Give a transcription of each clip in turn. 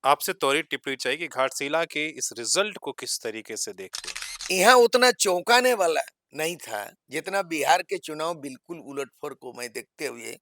आपसे त्वरित टिप्पणी चाहिए कि घाटशिला के इस रिजल्ट को किस तरीके से देखते हैं? यहाँ उतना चौंकाने वाला नहीं था, जितना बिहार के चुनाव बिल्कुल उलटफर को मैं देखते हुए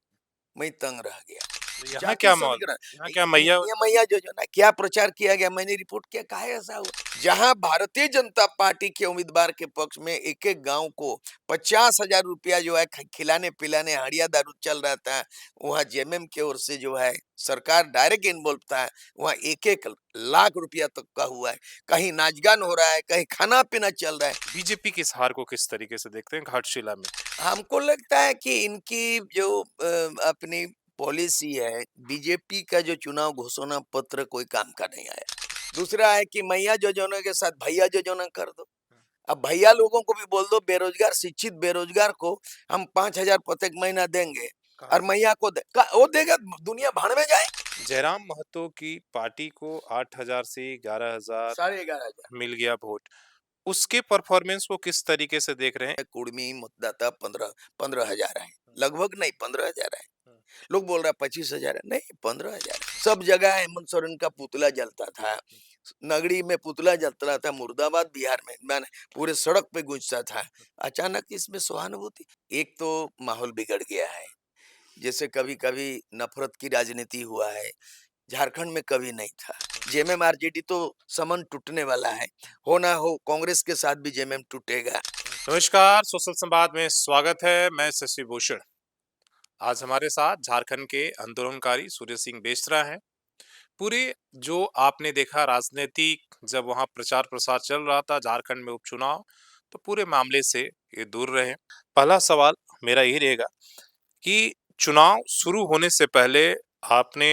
मैं तंग रह गया। तो यहाँ जाति क्या माहौल? समीकरण यहाँ क्या मैया ये मैया योजना क्या प्रचार किया गया, मैंने रिपोर्ट किया, काहे ऐसा हुआ? जहाँ भारतीय जनता पार्टी के उम्मीदवार के पक्ष में एक-एक गाँव को 50,000 रुपया जो है खिलाने-पिलाने हड़िया दारू चल रहा था, वहाँ जेएमएम की ओर से जो है सरकार डायरेक्ट इन्वॉल्व था, वहाँ 1-1 लाख रुपया तक का हुआ है। कहीं नाच-गान हो रहा है, कहीं खाना-पीना चल रहा है। बीजेपी की इस हार को किस तरीके से देखते हैं घाटशिला में? हमको लगता है कि इनकी जो अपनी पॉलिसी है, बीजेपी का जो चुनाव घोषणा पत्र कोई काम का नहीं आया। दूसरा है कि मैया योजना के साथ भैया योजना कर दो। अब भैया लोगों को भी बोल दो, बेरोजगार शिक्षित बेरोजगार को हम 5,000 प्रत्येक महीना देंगे, कहा और मैया को वो देगा, दुनिया भाड़ में जाए। जयराम महतो की पार्टी को 8,000 से 11,000 11,500 मिल गया वोट। उसके परफॉर्मेंस को किस तरीके से देख रहे हैं? कुड़मी मतदाता 15,000 है, लगभग नहीं 15,000 है। हुँ, लोग बोल रहा है 25,000 है, नहीं 15,000 है। सब जगह हेमंत सोरेन का पुतला जलता था, नगरी में पुतला जलता था, मुर्दाबाद बिहार में मैंने पूरे सड़क पे गूंजता था। अचानक इसमें सहानुभूति, एक तो माहौल बिगड़ गया है। जैसे कभी कभी नफरत की राजनीति हुआ है, झारखंड में कभी नहीं था। जेएमएम आरजेडी तो समन टूटने वाला है, हो ना हो कांग्रेस के साथ भी जेएमएम टूटेगा। नमस्कार, सोशल संवाद में स्वागत है, मैं शशि भूषण। आज हमारे साथ झारखंड के आंदोलनकारी सूर्य सिंह बेसरा हैं। पूरे जो आपने देखा राजनीतिक जब वहाँ प्रचार-प्रसार चल रहा था झारखंड में उपचुनाव, तो पूरे मामले से ये दूर रहे। पहला सवाल मेरा यही रहेगा कि चुनाव शुरू होने से पहले आपने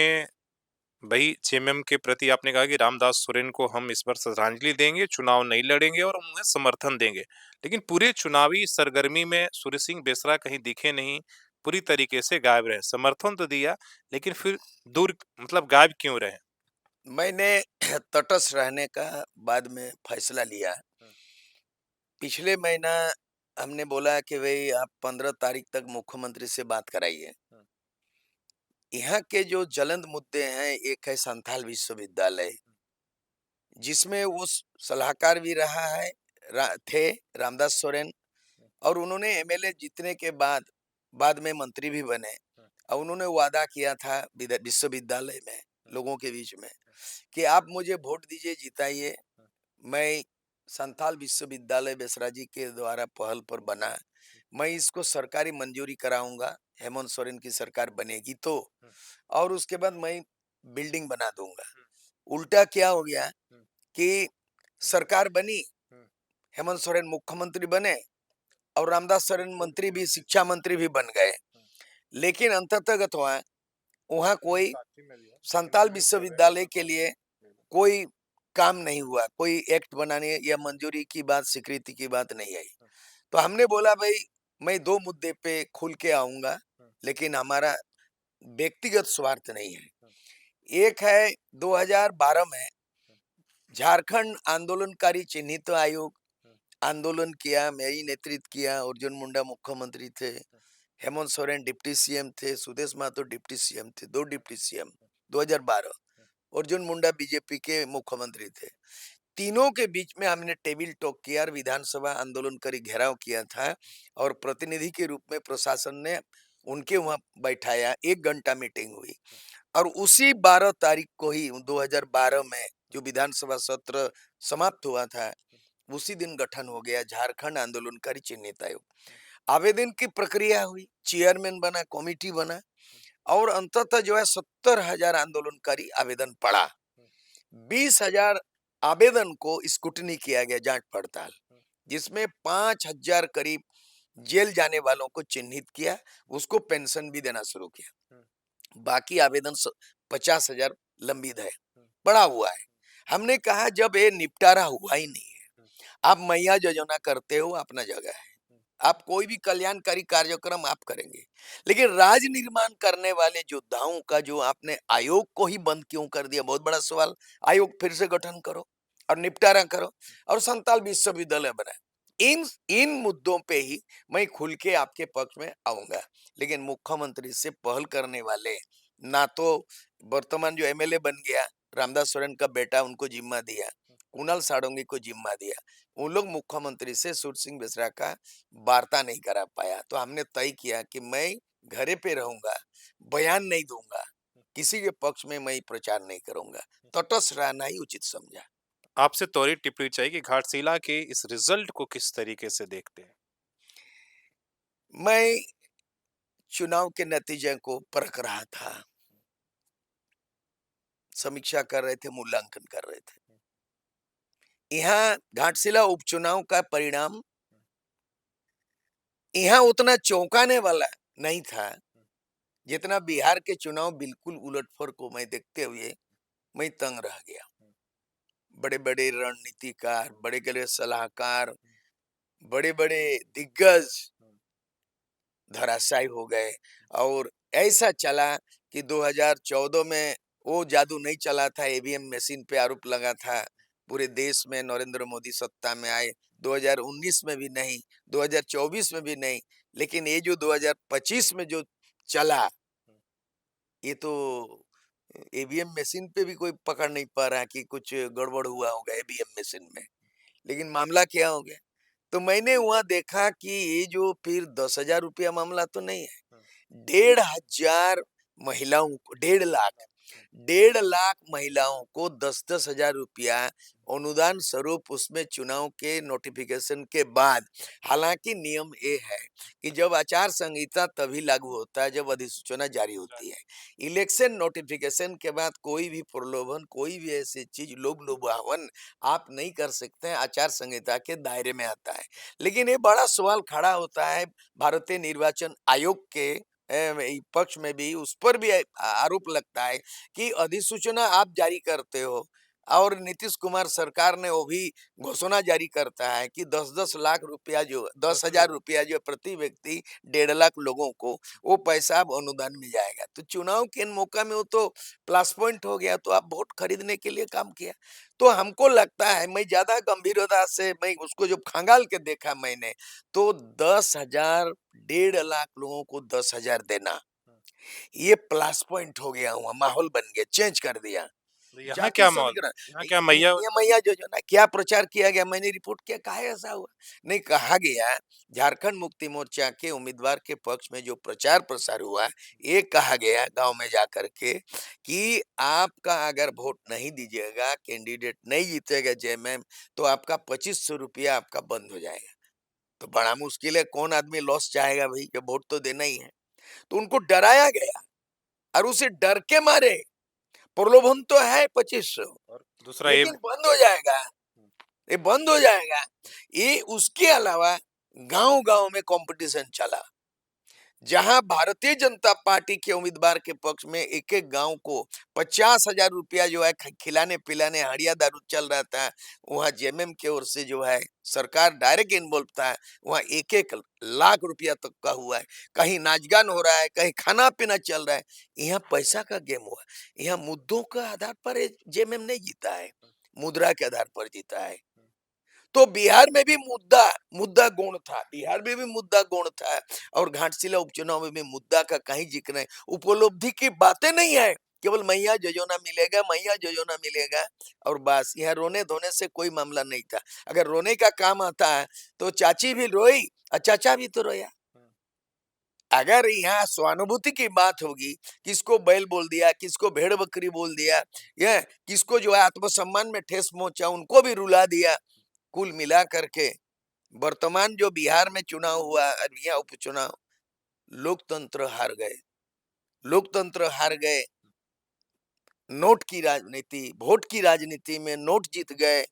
भई जेएमएम के प्रति आपने कहा कि रामदास सोरेन को हम इस बार श्रद्धांजलि देंगे, चुनाव नहीं लड़ेंगे और हम उन्हें समर्थन देंगे। लेकिन पूरे चुनावी सरगर्मी में सूर्य सिंह बेसरा कहीं दिखे नहीं, पूरी तरीके से गायब रहे। समर्थन तो दिया, लेकिन फिर दूर मतलब गायब क्यों रहे? मैंने तटस्थ रहने का बाद में फैसला लिया। हुँ, पिछले महीना हमने बोला कि भाई आप 15 तारीख तक मुख्यमंत्री से बात कराइए। हुँ, यहाँ के जो ज्वलंत मुद्दे हैं, एक है संथाल विश्वविद्यालय, जिसमें वो सलाहकार भी रहा है, थे रामदास सोरेन, हुँ, और उन्होंने एमएलए जीतने के बाद बाद में मंत्री भी बने, हुँ, और उन्होंने वादा किया था विश्वविद्यालय में हुँ, लोगों के बीच में हुँ, कि आप मुझे वोट दीजिए, जिताइए, हुँ, मैं संथाल विश्वविद्यालय बेसरा जी के द्वारा पहल पर बना, मैं इसको सरकारी मंजूरी कराऊंगा, हेमंत सोरेन की सरकार बनेगी तो, हुँ, और उसके बाद मैं बिल्डिंग बना दूंगा। हुँ, उल्टा क्या हो गया हुँ, कि हुँ, सरकार बनी, हुँ, हेमंत सोरेन मुख्यमंत्री बने, और रामदास सोरेन मंत्री भी, शिक्षा मंत्री भी बन गए। हुँ, लेकिन अंततगत वहाँ वहाँ हुँ, कोई साक्षी में लिया, संताल कंटिन्यू कर रहे हैं विश्वविद्यालय मतलब के बात लिए ले लो। कोई काम नहीं हुआ, कोई एक्ट बनाने या मंजूरी की बात, स्वीकृति की बात नहीं आई। हुँ, तो हमने बोला भाई, मैं 2 मुद्दे पे खुल के आऊँगा, हुँ, लेकिन हमारा व्यक्तिगत स्वार्थ नहीं है। हुँ, एक है 2012 में हुँ, झारखंड आंदोलनकारी चिन्हित आयोग हुँ, आंदोलन किया, मैं ही नेतृत्व किया, अर्जुन मुंडा मुख्यमंत्री थे, हुँ, हेमंत सोरेन डिप्टी सीएम थे, सुदेश महतो डिप्टी सीएम थे, 2 डिप्टी सीएम 2012। हुँ, अर्जुन मुंडा बीजेपी के मुख्यमंत्री थे। तीनों के बीच में हमने टेबल टॉक किया और विधानसभा आंदोलनकारी घेराव किया था, और प्रतिनिधि के रूप में प्रशासन ने उनके वहां बैठाया, 1 घंटा मीटिंग हुई, और उसी 12 तारीख को ही 2012 में जो विधानसभा सत्र समाप्त हुआ था, उसी दिन गठन हो गया झारखंड आंदोलनकारी चिन्हित आयोग। आवेदन की प्रक्रिया हुई, चेयरमैन बना, कमेटी बना, और अंततः जो है 70,000 आंदोलनकारी आवेदन पड़ा। 20,000 आवेदन को स्क्रूटनी किया गया, जांच पड़ताल, जिसमें 5,000 करीब जेल जाने वालों को चिन्हित किया, उसको पेंशन भी देना शुरू किया। बाकी आवेदन 50,000 लंबित है, पड़ा हुआ है। हमने कहा जब ये निपटारा हुआ ही नहीं है, आप मैया योजना करते हो अपना जगह है, आप कोई भी कल्याणकारी कार्यक्रम आप करेंगे, लेकिन राज निर्माण करने वाले योद्धाओं का जो आपने आयोग को ही बंद क्यों कर दिया, बहुत बड़ा सवाल। आयोग फिर से गठन करो और निपटारा करो, और संताल विश्वविद्यालय बनाए। इन इन मुद्दों पे ही मैं खुल के आपके पक्ष में आऊंगा, लेकिन मुख्यमंत्री से पहल करने वाले, ना तो वर्तमान जो एमएलए बन गया रामदास सोरेन का बेटा उनको जिम्मा दिया, कुणाल साड़ोंगी को जिम्मा दिया। उन लोग मुख्यमंत्री से सूर सिंह बेसरा का वार्ता नहीं करा पाया, तो हमने तय किया कि मैं घरे पे रहूंगा, बयान नहीं दूंगा, किसी के पक्ष में मैं प्रचार नहीं करूंगा, तटस्थ रहना ही उचित समझा। आपसे त्वरित टिप्पणी चाहिए कि घाटशिला के इस रिजल्ट को किस तरीके से देखते हैं? मैं चुनाव के नतीजे को परख रहा था, समीक्षा कर रहे थे, मूल्यांकन कर रहे थे। यहाँ घाटशिला उपचुनाव का परिणाम यहाँ उतना चौंकाने वाला नहीं था, जितना बिहार के चुनाव बिल्कुल उलटफेर को मैं देखते हुए मैं तंग रह गया। बड़े-बड़े रणनीतिकार, बड़े-बड़े सलाहकार, बड़े-बड़े दिग्गज धराशायी हो गए और ऐसा चला कि 2014 में वो जादू नहीं चला था, ईवीएम मशीन पे आरोप लगा था, पूरे देश में नरेंद्र मोदी सत्ता में आए, 2019 में भी नहीं, 2024 में भी नहीं, लेकिन ये जो 2025 में जो चला, ये तो ईवीएम मशीन पे भी कोई पकड़ नहीं पा रहा कि कुछ गड़बड़ हुआ होगा ईवीएम मशीन में। लेकिन मामला क्या हो गया? तो मैंने वहाँ देखा कि ये जो फिर 10,000 रुपया मामला तो नहीं है, 1,500 महिलाओं को 1,50,000 1,50,000 महिलाओं को 10-10 हजार रुपया अनुदान स्वरूप उसमें चुनाव के नोटिफिकेशन के बाद, हालांकि नियम ये है कि जब आचार संहिता तभी लागू होता है जब अधिसूचना जारी होती है। इलेक्शन नोटिफिकेशन के बाद कोई भी प्रलोभन, कोई भी ऐसी चीज, लोग लुभावन आप नहीं कर सकते हैं, आचार संहिता के दायरे में आता है। लेकिन ये बड़ा सवाल खड़ा होता है भारतीय निर्वाचन आयोग के पक्ष में भी, उस पर भी आरोप लगता है कि अधिसूचना आप जारी करते हो और नीतीश कुमार सरकार ने वो भी घोषणा जारी करता है कि 10-10 लाख रुपया जो 10,000 रुपया जो प्रति व्यक्ति 1.5 लाख लोगों को वो पैसा अब अनुदान में जाएगा। तो चुनाव के इन मौका में वो तो प्लस पॉइंट हो गया, तो आप वोट खरीदने के लिए काम किया। तो हमको लगता है, मैं ज्यादा गंभीरता से मैं उसको जब खंगाल के देखा मैंने, तो 10,000 1.5 लाख लोगों को 10,000 देना, ये प्लस पॉइंट हो गया, हुआ माहौल बन गया, चेंज कर दिया। तो यहाँ जाति क्या माहौल? समीकरण, यहाँ क्या ये मैया ये मैया योजना क्या प्रचार किया गया, मैंने रिपोर्ट किया, काहे ऐसा हुआ? नहीं, कहा गया झारखंड मुक्ति मोर्चा के उम्मीदवार के पक्ष में जो प्रचार प्रसार हुआ, ये कहा गया गांव में जाकर के कि आपका अगर वोट नहीं दीजिएगा, कैंडिडेट नहीं जीतेगा जेएमएम, तो आपका 2500 रुपया आपका बंद हो जाएगा। तो बड़ा मुश्किल है, कौन आदमी लॉस चाहेगा भाई, जब वोट तो देना ही है। तो उनको डराया गया और उसे डर के मारे, प्रलोभन तो है 2500, और दूसरा ये लेकिन बंद हो जाएगा, ये बंद हो जाएगा। ये उसके अलावा गांव-गांव में कंपटीशन चला, जहां भारतीय जनता पार्टी के उम्मीदवार के पक्ष में एक-एक गांव को 50,000 रुपया जो है खिलाने पिलाने हड़िया दारू चल रहा था, वहां जेएमएम की ओर से जो है सरकार डायरेक्ट इन्वॉल्व था, वहां 1-1 लाख रुपया तक का हुआ है। कहीं नाच-गान हो रहा है, कहीं खाना-पीना चल रहा है। यहाँ पैसा का गेम हुआ, यहाँ मुद्दों के आधार पर जेएमएम नहीं जीता है, मुद्रा के आधार पर जीता है। तो बिहार में भी मुद्दा मुद्दा गौण था, बिहार में भी मुद्दा गौण था और घाटशिला उपचुनाव में भी मुद्दा का कहीं जिक्र नहीं, उपलब्धि की बातें नहीं है, केवल मैया जोजोना मिलेगा, मैया जोजोना मिलेगा और बस। यहाँ रोने धोने से कोई मामला नहीं था। अगर रोने का काम आता है तो चाची भी रोई और चाचा भी तो रोया। अगर यहाँ सहानुभूति की बात होगी, किसको बैल बोल दिया, किसको भेड़ बकरी बोल दिया, यह किसको जो है आत्मसम्मान में ठेस पहुंचा, उनको भी रुला दिया, कुल मिला करके वर्तमान जो बिहार में चुनाव हुआ, या उपचुनाव, लोकतंत्र हार गए, लोकतंत्र हार गए। नोट की राजनीति, वोट की राजनीति में नोट जीत गए,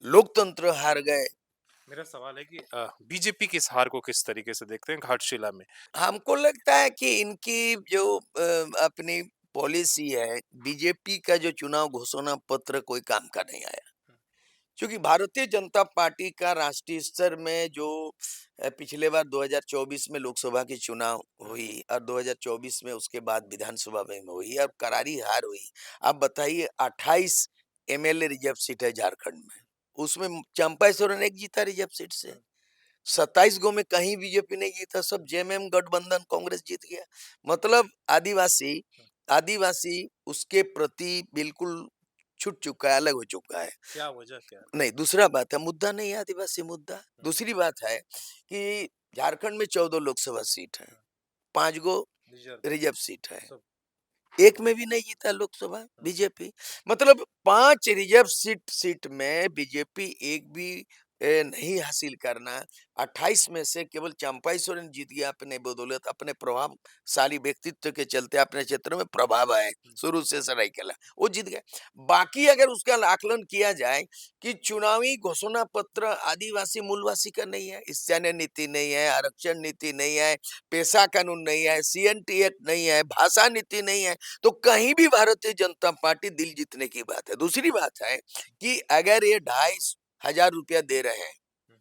लोकतंत्र हार गए। मेरा सवाल है कि बीजेपी की इस हार को किस तरीके से देखते हैं घाटशिला में? हमको लगता है कि इनकी जो अपनी पॉलिसी है, बीजेपी का जो चुनाव घोषणा पत्र कोई काम का नहीं आया, क्योंकि भारतीय जनता पार्टी का राष्ट्रीय स्तर में जो पिछले बार 2024 में लोकसभा की चुनाव हुई और 2024 में उसके बाद विधानसभा में हुई और करारी हार हुई। आप बताइए, 28 एमएलए रिजर्व सीट है झारखंड में, उसमें चंपा सोरेन एक जीता रिजर्व सीट से, 27 गो में कहीं बीजेपी नहीं जीता, सब जेएमएम गठबंधन कांग्रेस जीत गया। मतलब आदिवासी आदिवासी उसके प्रति बिल्कुल छूट चुका है, अलग हो चुका है। क्या वजह क्या है? नहीं, दूसरा बात है, मुद्दा नहीं है आदिवासी मुद्दा। हुँ, दूसरी बात है कि झारखंड में 14 लोकसभा सीट है, हुँ, 5 गो रिज़र्व रिजर्व सीट है। सब। एक में भी नहीं जीता लोकसभा हुँ, बीजेपी। मतलब 5 रिजर्व सीट में बीजेपी एक भी नहीं हासिल करना। 28 में से केवल चंपाई सोरेन जीत गया अपने बदौलत, अपने प्रभावशाली व्यक्तित्व के चलते। अपने क्षेत्र में प्रभाव है हुँ, शुरू से सरायकेला, वो जीत गए। बाकी अगर उसका आकलन किया जाए कि चुनावी घोषणा पत्र आदिवासी मूलवासी का नहीं है, स्थानीय नीति नहीं है, आरक्षण नीति नहीं है, पेशा कानून नहीं है, सीएनटी एक्ट नहीं है, भाषा नीति नहीं है, तो कहीं भी भारतीय जनता पार्टी दिल जीतने की बात है। दूसरी बात है कि अगर ये 2,500 रुपया दे रहे हैं हुँ,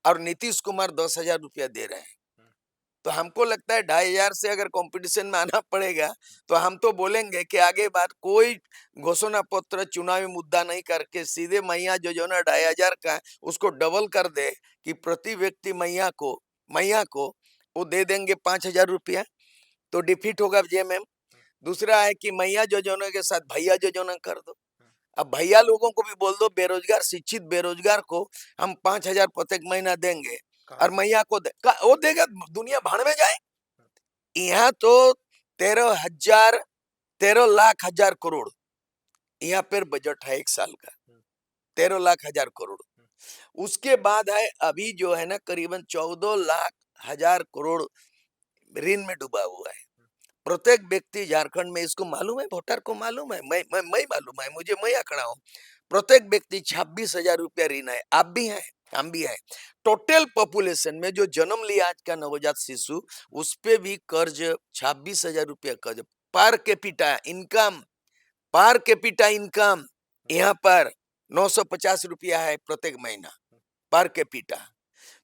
और नीतीश कुमार 10,000 रुपया दे रहे हैं, हुँ, तो हमको लगता है 2,500 से अगर कंपटीशन में आना पड़ेगा, तो हम तो बोलेंगे कि आगे बात कोई घोषणा पत्र चुनावी मुद्दा नहीं करके सीधे मैया जो ना 2,500 का उसको डबल कर दे कि प्रति व्यक्ति मैया को वो दे देंगे 5,000 रुपया, तो डिफीट होगा जेएमएम। हुँ, दूसरा है कि मैया योजना के साथ भैया योजना कर दो। हुँ, अब भैया लोगों को भी बोल दो, बेरोजगार शिक्षित बेरोजगार को हम 5,000 प्रत्येक महीना देंगे। कहाँ और से? मैया को वो देगा, दुनिया भाड़ में जाए। हुँ, यहाँ तो 13 लाख हजार करोड़ यहाँ पर बजट है एक साल का। हुँ, 13 लाख हजार करोड़। हुँ, उसके बाद है अभी जो है ना करीबन 14 लाख हजार करोड़ ऋण में डूबा हुआ है। हुँ, प्रत्येक व्यक्ति झारखंड में, इसको मालूम है, वोटर को मालूम है, मैं मालूम है, मुझे मैं आंकड़ा हूँ। प्रत्येक व्यक्ति 26,000 रुपया ऋण है। आप भी हैं, हम भी हैं। टोटल पॉपुलेशन में जो जन्म लिया आज का नवजात शिशु, उस पे भी कर्ज 26,000 रुपया कर्ज। Per capita income, per capita income हुँ, यहाँ पर 950 रुपया है प्रत्येक महीना, हुँ, पर कैपिटा।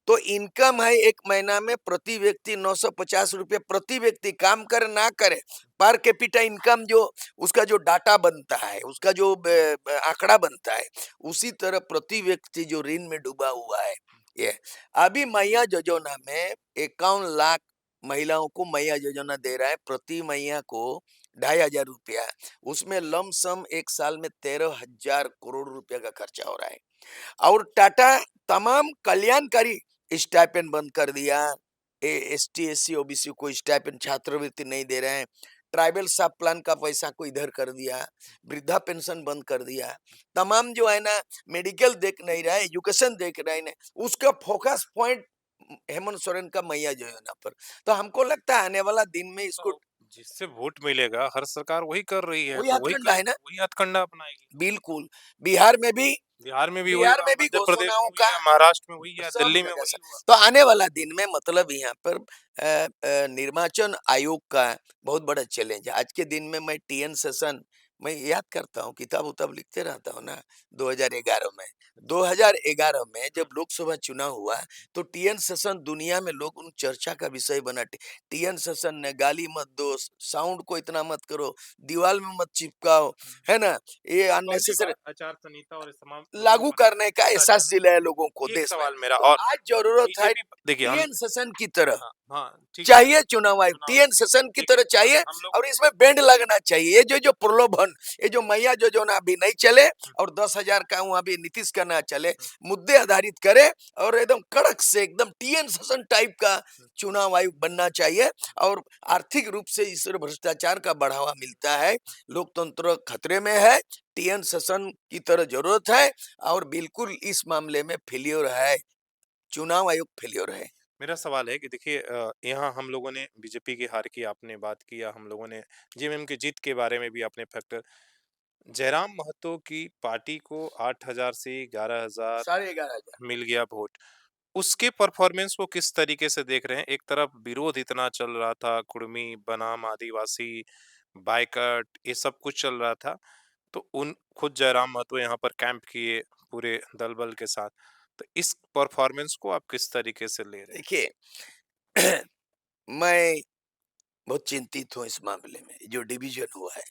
तो इनकम है एक महीना में प्रति व्यक्ति 950 रुपये प्रति व्यक्ति, काम करे ना करे, पर कैपिटा इनकम जो उसका जो डाटा बनता है, उसका जो आंकड़ा बनता है, उसी तरह प्रति व्यक्ति जो ऋण में डूबा हुआ है। ये अभी मैया योजना में 51 लाख महिलाओं को मैया योजना दे रहा है, प्रति मैया को 2,500 रुपया। उसमें लमसम एक साल में 13,000 करोड़ रुपया का खर्चा हो रहा है। और टाटा तमाम कल्याणकारी स्टाइपेंड बंद कर दिया। एसटी एससी ओबीसी को स्टाइपेंड छात्रवृत्ति नहीं दे रहे हैं। ट्राइबल सब प्लान का पैसा को इधर कर दिया। वृद्धा पेंशन बंद कर दिया। तमाम जो है ना मेडिकल देख नहीं रहा है, एजुकेशन देख रहे हैं, उसका फोकस पॉइंट हेमंत सोरेन का मैया योजना पर। तो हमको लगता है आने वाला दिन में इसको, तो जिससे वोट मिलेगा हर सरकार वही कर रही है, वही तो वही हथकंडा कर है ना। वही हथकंडा अपनाएगी। बिल्कुल। बिहार में भी बिहार में भी वही बिहार हुआ, में भी मध्य प्रदेश घोषणाओं में वही का है, महाराष्ट्र में वही है, सब दिल्ली में जगह वही से। हुआ। तो आने वाला दिन में मतलब यहाँ पर निर्वाचन आयोग का बहुत बड़ा चैलेंज है। आज के दिन में मैं टीएन सेशन मैं याद करता हूँ, किताब उताब लिखते रहता हूँ ना। 2011 में, अच्छा। 2011 में हुँ, जब लोकसभा चुनाव हुआ, तो टीएन सेशन दुनिया में लोग उन चर्चा का विषय बना। टीएन सेशन ने गाली मत दो, साउंड को इतना मत करो, दीवार में मत चिपकाओ, हुँ। है ना, ये पहली अननेसेसरी बार आचार संहिता और इस तमाम नियम लागू बने करने का भ्रष्टाचार। एहसास दिलाया लोगों को एक देश में। सवाल मेरा तो और आज जरूरत है बीजेपी देखिए हम टीएन सेशन की तरह, हाँ, हाँ, ठीक है, चाहिए चुनाव आयोग चुनाव टीएन सेशन की लेकिन तरह हाँ, चाहिए। हम लोग और इसमें बैंड लगना चाहिए। ये जो प्रलोभन, ये जो मैया जो ना अभी नहीं चले, हुँ, और 10,000 का वहां भी नीतीश का ना चले। हुँ, मुद्दे आधारित करे और एकदम कड़क से एकदम टीएन सेशन टाइप का हुँ, चुनाव आयोग बनना चाहिए। और आर्थिक रूप से इस भ्रष्टाचार का बढ़ावा मिलता है, लोकतंत्र खतरे में है, टीएन सेशन की तरह जरूरत है। और बिल्कुल इस मामले में फेलियर है, चुनाव आयोग फेलियर है। मेरा सवाल है कि देखिए यहाँ हम लोगों ने बीजेपी की हार की आपने बात की या हम लोगों ने जेएमएम की जीत के बारे में भी आपने फैक्टर जयराम महतो की पार्टी को 8,000 से 11,000 11,500। मिल गया वोट। उसके परफॉर्मेंस को किस तरीके से देख रहे हैं? एक तरफ विरोध इतना चल रहा था, कुर्मी बनाम आदिवासी, बायकट ये सब कुछ चल रहा था। तो उन खुद जयराम महतो यहाँ पर कैंप किए पूरे दल-बल के साथ। तो इस परफॉर्मेंस को आप किस तरीके से ले रहे हैं? देखिए मैं बहुत चिंतित हूँ इस मामले में। ये जो डिवीजन हुआ है,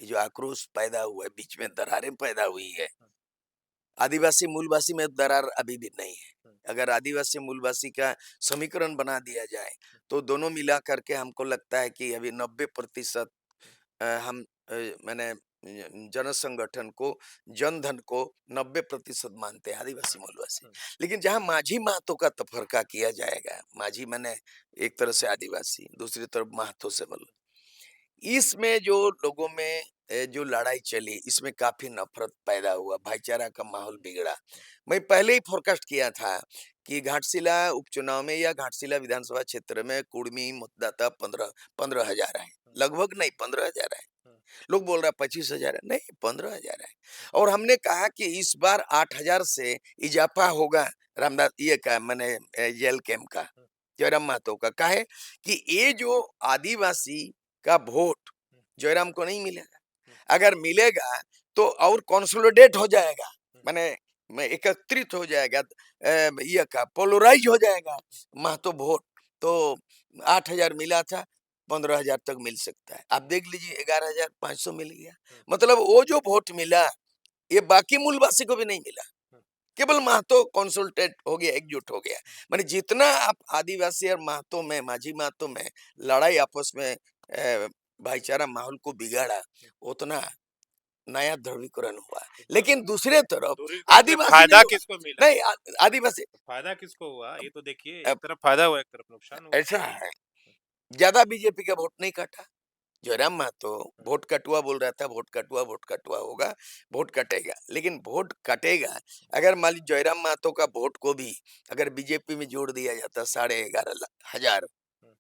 ये जो आक्रोश पैदा हुआ है, बीच में दरारें पैदा हुई है। हुँ, आदिवासी मूलवासी में दरार अभी भी नहीं है। हुँ, अगर आदिवासी मूलवासी का समीकरण बना दिया जाए, तो दोनों मिला करके हमको लगता है कि अभी 90% हुँ, हम मैंने जन संगठन को, जनधन को 90% मानते हैं आदिवासी हुँ, मूलवासी। हुँ, लेकिन जहाँ माझी महतो का तफरका किया जाएगा, माझी माने एक तरह से आदिवासी, दूसरी तरफ महतो से बोलो, इसमें जो लोगों में जो लड़ाई चली, इसमें काफी नफरत पैदा हुआ, भाईचारा का माहौल बिगड़ा। मैं पहले ही फोरकास्ट किया था कि घाटशिला उपचुनाव में या घाटशिला विधानसभा क्षेत्र में कुर्मी मतदाता 15,000 है, हुँ, लगभग नहीं 15,000 है। हुँ, लोग बोल रहा है 25,000 है, नहीं 15,000 है। और हमने कहा कि इस बार 8,000 से इजाफा होगा रामदास ये का मैंने जेल कैंप का, हुँ, जयराम महतो का। काहे कि ये जो आदिवासी का वोट हुँ, जयराम को नहीं मिलेगा, हुँ, अगर मिलेगा तो और कंसोलिडेट हो जाएगा, हुँ, माने में एकत्रित हो जाएगा, ये का पोलराइज हो जाएगा महतो वोट। तो 8,000 मिला था, 15,000 तक मिल सकता है। आप देख लीजिए 11,500 मिल गया। हुँ, मतलब वो जो वोट मिला ये बाकी मूलवासी को भी नहीं मिला, हुँ, केवल महतो कंसोलिडेट हो गया, एकजुट हो गया। हुँ, माने जितना आप आदिवासी और महतो में, माझी महतो में लड़ाई आपस में भाईचारा माहौल को बिगाड़ा, हुँ। उतना नया ध्रुवीकरण हुआ। तो लेकिन दूसरे तरफ दूसरीकरण से आदिवासी नहीं फ़ायदा हुआ, किसको मिला? नहीं आदिवासी तो फ़ायदा किसको हुआ? ये तो देखिए, अब एक तरफ फ़ायदा हुआ, एक तरफ नुकसान हुआ। ऐसा है, ज्यादा बीजेपी का वोट नहीं काटा। जयराम महतो हुँ, वोट कटुआ बोल रहा था, वोट कटुआ होगा, वोट कटेगा। लेकिन वोट कटेगा, अगर मान लीजिए जयराम महतो का वोट को भी अगर बीजेपी में जोड़ दिया जाता 11,500, हुँ,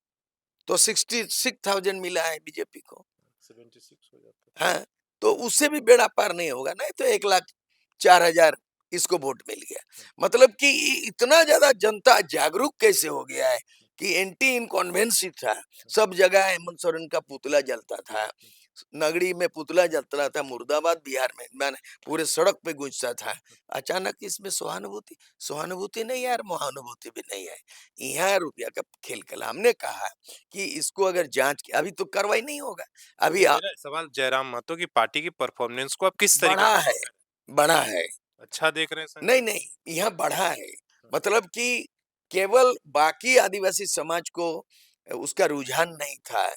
तो 66,000 मिला है बीजेपी को। 76 हो जाता। हाँ, तो उससे भी बेड़ा पार नहीं होगा, नहीं तो 1,04,000 इसको वोट मिल गया। हुँ, मतलब कि इतना ज्यादा जनता जागरूक कैसे हो गया है कि एंटी इनकॉन्वेंसी था। हुँ, सब जगह हेमंत सोरेन का पुतला जलता था, हुँ, नगरी में पुतला जलता रहा था, मुर्दाबाद बिहार में मैंने पूरे सड़क पे गूंजता था। अचानक इसमें सहानुभूति, सहानुभूति नहीं यार, महानुभूति भी नहीं है। यहाँ रुपया का खेल खेला। हमने कहा कि इसको अगर जांच की, अभी तो कार्रवाई नहीं होगा। तो अभी मेरा सवाल जयराम महतो की पार्टी की परफ़ॉर्मेंस को आप किस तरीके बढ़ा से है, देख रहे बढ़ा है। हैं? अच्छा देख रहे हैं नहीं, संकेत? नहीं, यहाँ बढ़ा है। हुँ, मतलब कि केवल बाकी आदिवासी समाज को उसका रुझान नहीं था।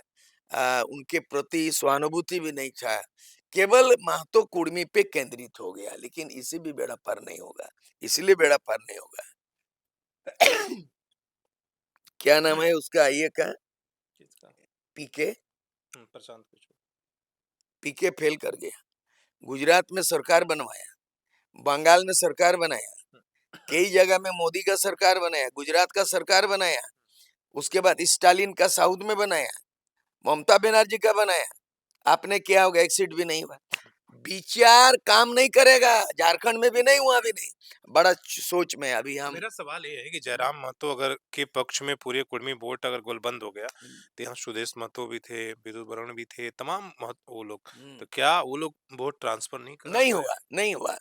उनके प्रति सहानुभूति भी नहीं था। केवल महतो कुर्मी पे केंद्रित हो गया, लेकिन इसे भी बेड़ा पार नहीं होगा। इसलिए बेड़ा पार नहीं होगा। क्या नाम है उसका ये का? किसका? पीके, हुँ, प्रशांत किशोर। पीके फेल कर गया। गुजरात में सरकार बनवाया, बंगाल में सरकार बनाया, हुँ, कई जगह में मोदी का सरकार बनाया, गुजरात का सरकार बनाया, उसके बाद स्टालिन का साउथ में बनाया, ममता बनर्जी का बनाया। आपने क्या होगा, एक सीट भी नहीं हुआ। विचार काम नहीं करेगा, झारखंड में भी नहीं हुआ, भी नहीं। बड़ा सोच में अभी तो हम। मेरा सवाल ये है कि जयराम महतो अगर के पक्ष में पूरे कुर्मी वोट अगर गोलबंद हो गया, हम्म, तो यहाँ सुदेश महतो भी थे, विदुर बरण भी थे, तमाम वो लोग, हम्म, तो क्या वो लोग वोट ट्रांसफर नहीं करा नहीं पाए? हुआ, नहीं हुआ।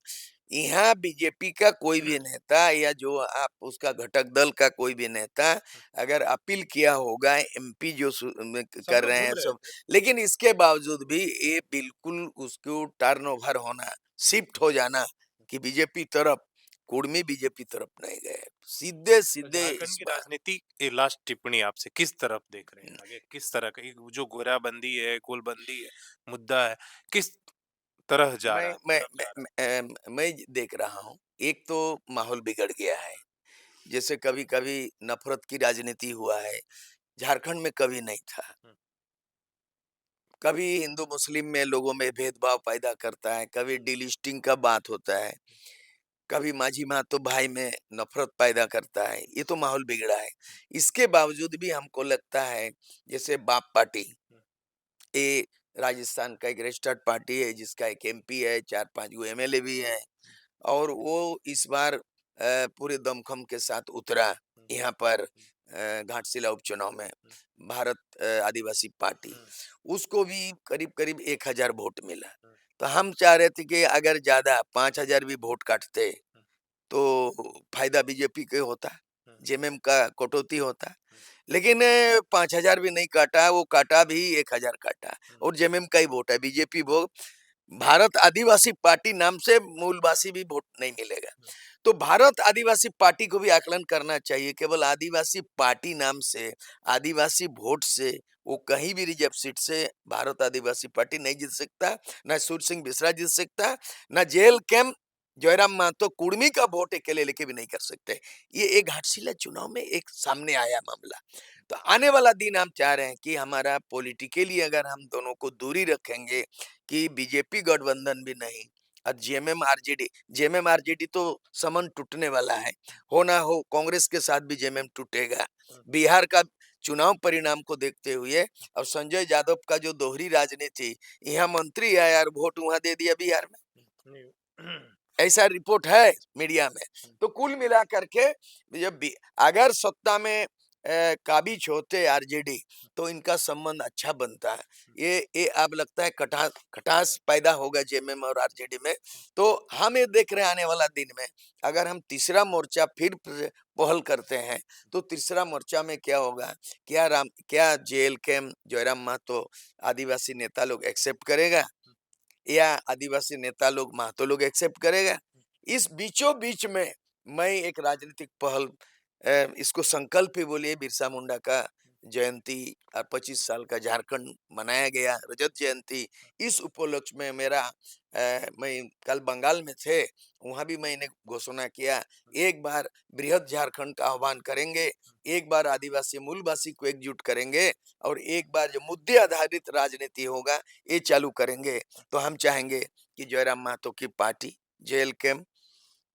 यहाँ बीजेपी का कोई भी नेता या जो आप उसका घटक दल का कोई भी नेता अगर अपील किया होगा, एमपी जो सब कर लोग रहे घूम हैं रहे सब, थे। लेकिन इसके बावजूद भी ये बिल्कुल उसको टर्नओवर होना, शिफ्ट हो जाना कि बीजेपी तरफ, कुर्मी बीजेपी तरफ नहीं गए, सीधे तो सीधे झारखंड इस की बार। राजनीति, ये लास्ट टिप्पणी आपसे, किस तरफ देख रहे हैं आगे? किस तरह का ये जो गोराबंदी है, गोलबंदी है, मुद्दा है, किस तरह जा मैं रहा है, मैं तरफ मैं जा रहा मैं देख रहा हूँ, एक तो माहौल बिगड़ गया है। जैसे कभी कभी नफरत की राजनीति हुआ है, झारखंड में कभी नहीं था। है? हुँ, कभी हिंदू मुस्लिम में लोगों में भेदभाव पैदा करता है, कभी डिलिस्टिंग का बात होता है, कभी माझी महतो भाई में नफरत पैदा करता है। ये तो माहौल बिगड़ा है। इसके बावजूद भी हमको लगता है, जैसे बाप पार्टी, हुँ, ये राजस्थान का एक रजिस्टर्ड पार्टी है जिसका एक एमपी है, 4-5 गो एमएलए भी है, और वो इस बार पूरे दमखम के साथ उतरा हुँ, यहाँ पर हुँ, घाटशिला उपचुनाव में। हुँ, भारत आदिवासी पार्टी, हुँ, उसको भी करीब करीब 1,000 वोट मिला। हुँ, तो हम चाह रहे थे कि अगर ज्यादा 5,000 भी वोट काटते हुँ, तो फायदा बीजेपी के होता, हुँ, जेएमएम का कटौती होता। हुँ, लेकिन 5,000 भी नहीं काटा, वो काटा भी 1,000 काटा, हुँ, और जेएमएम का ही वोट है, बीजेपी वो भारत आदिवासी पार्टी नाम से मूलवासी भी वोट नहीं मिलेगा। तो भारत आदिवासी पार्टी को भी आकलन करना चाहिए। केवल आदिवासी पार्टी नाम से, आदिवासी वोट से वो कहीं भी रिजर्व सीट से भारत आदिवासी पार्टी नहीं जीत सकता। ना सूर्य सिंह मिश्रा जीत सकता, ना जेएल कैम जयराम महतो कुर्मी का वोट अकेले लेके भी नहीं कर सकते। ये एक घाटशिला चुनाव में एक सामने आया मामला। तो आने वाला दिन हम चाह रहे हैं कि हमारा पॉलिटिकली अगर हम दोनों को दूरी रखेंगे, कि बीजेपी गठबंधन भी नहीं और जेएमएम आरजेडी, जेएमएम आरजेडी तो समन टूटने वाला है। हो ना हो कांग्रेस के साथ भी जेएमएम टूटेगा। बिहार का चुनाव परिणाम को देखते हुए और संजय यादव का जो दोहरी राजनीति, यहाँ मंत्री आया और वोट वहां दे दिया बिहार में, ऐसा रिपोर्ट है मीडिया में। तो कुल मिला करके जब अगर सत्ता में काबिज होते आरजेडी तो इनका संबंध अच्छा बनता है। ये अब लगता है खटास खटास पैदा होगा जेएमएम और आरजेडी में। तो हम ये देख रहे हैं आने वाला दिन में अगर हम तीसरा मोर्चा फिर पहल करते हैं तो तीसरा मोर्चा में क्या होगा, क्या जेएल कैम जयराम महतो आदिवासी नेता लोग एक्सेप्ट करेगा या आदिवासी नेता लोग महतो लोग एक्सेप्ट करेगा। इस बीचों बीच में मैं एक राजनीतिक पहल, इसको संकल्प ही बोलिए, बिरसा मुंडा का जयंती और 25 साल का झारखंड मनाया गया रजत जयंती। इस उपलक्ष्य में मेरा मैं कल बंगाल में थे, वहां भी मैंने घोषणा किया एक बार बृहद झारखंड का आह्वान करेंगे, एक बार आदिवासी मूलवासी को एकजुट करेंगे और एक बार जो मुद्दे आधारित राजनीति होगा ये चालू करेंगे। तो हम चाहेंगे कि जयराम महतो की पार्टी, जेएल कैम,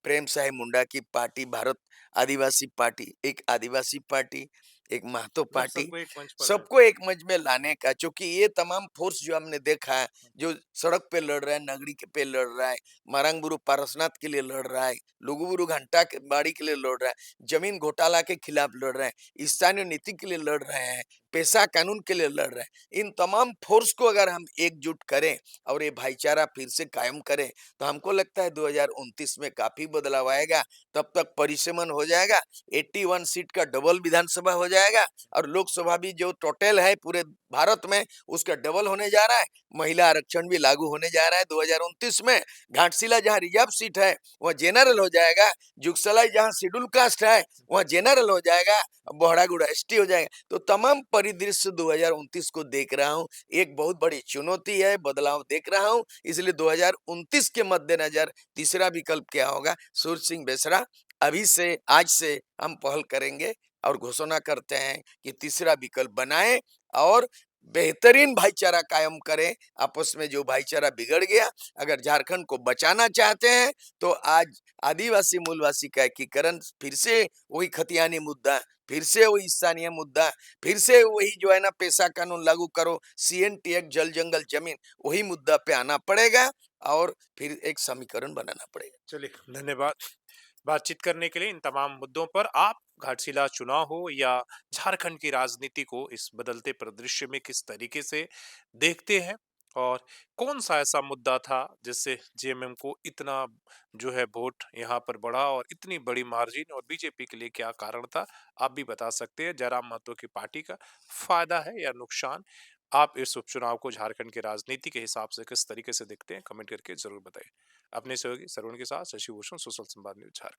प्रेम साहे मुंडा की पार्टी, भारत आदिवासी पार्टी, एक आदिवासी पार्टी, एक महतो मतलब पार्टी, सबको एक मंच पर लाएँ। सबको एक मंच में लाने का। क्योंकि ये तमाम फोर्स जो हमने देखा है, जो सड़क पे लड़ रहा है, नगरी के पे लड़ रहा है, मारंगबुरु पारसनाथ के लिए लड़ रहा है, लुगुबुरु घंटा के बाड़ी के लिए लड़ रहा है, जमीन घोटाला के खिलाफ लड़ रहे हैं, स्थानीय नीति के लिए लड़ रहे हैं, पेशा कानून के लिए लड़ रहे हैं। इन तमाम फोर्स को अगर हम एकजुट करें और ये भाईचारा फिर से कायम करें तो हमको लगता है 2029 में काफी बदलाव आएगा। तब तक परिसीमन हो जाएगा, 81 सीट का डबल विधानसभा हो जाएगा और लोकसभा भी जो टोटल है पूरे भारत में उसका डबल होने जा रहा है। महिला आरक्षण भी लागू होने जा रहा है 2029 में। घाटशिला जहां रिजर्व सीट है वह जनरल हो जाएगा, जुगसलाई जहां शेड्यूल कास्ट है वह जनरल हो जाएगा, बहरागुड़ा एसटी हो जाएगा। तो तमाम परिदृश्य 2029 को देख रहा हूँ, एक बहुत बड़ी चुनौती है, बदलाव देख रहा हूँ। इसलिए 2029 के मद्देनजर तीसरा विकल्प क्या होगा, सूर्य सिंह बेसरा अभी से, आज से हम पहल करेंगे और घोषणा करते हैं कि तीसरा विकल्प बनाएं और बेहतरीन भाईचारा कायम करें। आपस में जो भाईचारा बिगड़ गया, अगर झारखंड को बचाना चाहते हैं तो आज आदिवासी मूलवासी का एकीकरण, फिर से वही खतियानी मुद्दा, फिर से वही स्थानीय मुद्दा, फिर से वही जो है ना पेशा कानून लागू करो, सीएनटी एक्ट, जल जंगल जमीन, वही मुद्दा पे आना पड़ेगा और फिर एक समीकरण बनाना पड़ेगा। चलिए, धन्यवाद। बातचीत करने के लिए इन तमाम मुद्दों पर आप घाटशिला चुनाव हो या झारखंड की राजनीति को इस बदलते परिदृश्य में किस तरीके से देखते हैं और कौन सा ऐसा मुद्दा था जिससे जेएमएम को इतना जो है वोट यहाँ पर बढ़ा और इतनी बड़ी मार्जिन और बीजेपी के लिए क्या कारण था, आप भी बता सकते हैं। जयराम महतो की पार्टी का फायदा है या नुकसान, आप इस उपचुनाव को झारखंड की राजनीति के हिसाब से किस तरीके से देखते हैं, कमेंट करके जरूर बताइए। अपने सहयोगी सरवण के साथ शशि भूषण, सोशल संवाद न्यूज झारखंड।